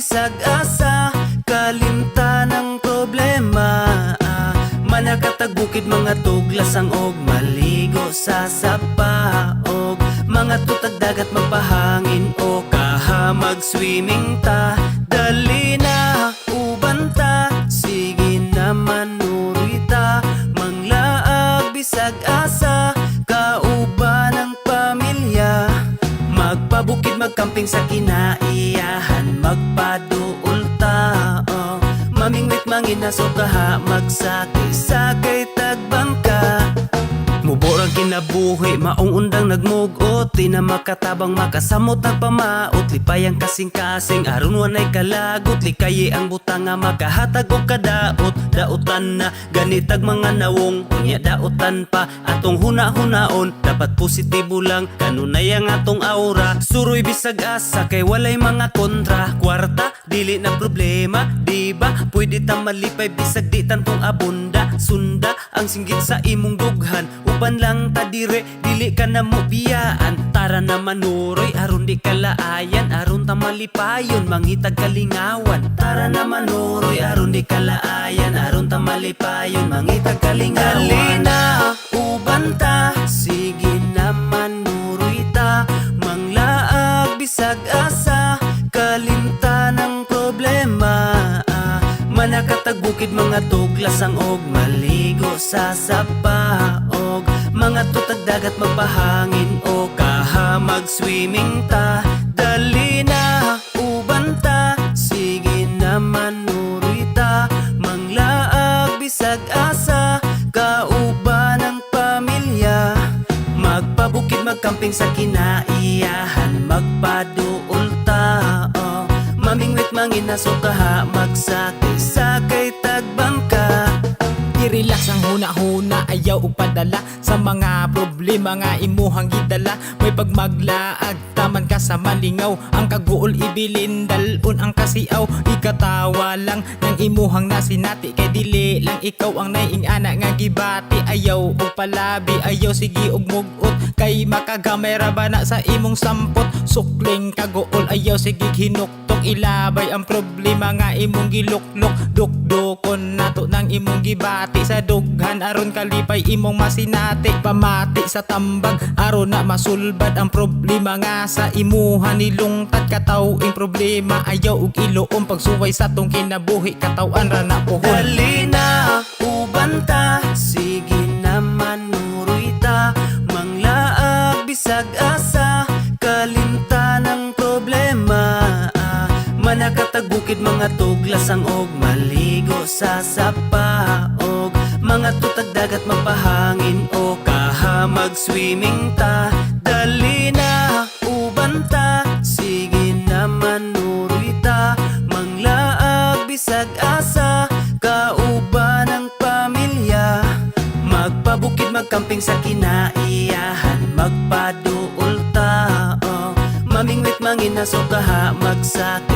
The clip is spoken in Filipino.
bisag asa, kalimtan ng problema. Manakatag bukid, mga tuglasang og maligo sa sapa, og mga tutag dagat magpahangin o kaha mag-swimming ta. Dali na uban ta, sige na manuri ta, manglaag bisag asa, kauban ng pamilya. Magpabukid, magkamping sa kinaiyahan, magpaduol ta, mamingwit manginaso kaha, magsakay-sakay tagbangka. Muborang kinabuhi, maong undang nagmugot, di na makatabang makasamot nagpamaot. Lipayang kasing-kasing, aron wanay kalagot, likayi ang butang nga makahatag og kadaot. Daotan na ganitag mga nawong, unya daotan pa atong huna-hunaon. Dapat positibo lang, kanunay ang atong aura. Suroy bisag asa, kay walay mga kontra. Kwarta, dili na problema, di ba? Pwede ta malipay bisag di tantong abunda. Sunda ang singgit sa imong dughan, uban lang ta dire, dili ka na mo biyaan. Tara na manuroy, aron di kalaayan, aron ta malipayon, mangitag kalingawan. Tara na manuroy, aron di kalaayan, aron ta malipayon, mangitag kalingawan. Dali na uban ta, sige na manuroy ta, manglaag bisag asa, kalimtan ng problema. Manakatag bukid, mga tuglasang og maligo sa sapa, og mga tutag dagat magpahangin o kaha mag-swimming ta. Dali na uban ta, sige na manuroy ta, manglaag bisag asa, kauban ng pamilya. Magpabukid, magkamping sa kinaiyahan, magpaduol ta, mamingwit manginaso kaha, magsakay-sakay tagbangka. I-relax ang huna-huna, ayaw upadala sa mga problema nga imuhang gidala. May pagmaglaag, taman ka sa malingaw, ang kaguol ibilin, dalun ang kasiaw. Ikatawa lang ng imuhang nasinati, kay dili lang ikaw ang naiing anak nga gibati. Ayaw og palabi, ayaw sige og mugot, kay makagamay ra ba na sa imong sampot. Sukling kaguol, ayaw sige hinuktok, ilabay ang problema nga imong giluklok. Dukdukon nato ng imong gibati sa dughan, aron kalipay imong masinati. Pamati sa tambag, aron na masulbad ang problema nga sa imuhan nilungtad. Katawing problema, ayaw og iluom, pagsuway sa tong kinabuhi, katawan ra na pohon. Dali na uban ta, sige na manuroy ta, manglaag bisag asa, kalimtan ng problema. Manakatag bukid, mga tuglasang og maligo sa sapa, og mga tutag dagat magpahangin o kaha mag-swimming ta. Dali na uban ta, sige na manuroy ta, manglaag bisag asa, kauban ng pamilya. Magpabukid, magkamping sa kinaiyahan, magpaduol ta, mamingwit manginaso kaha, magsakay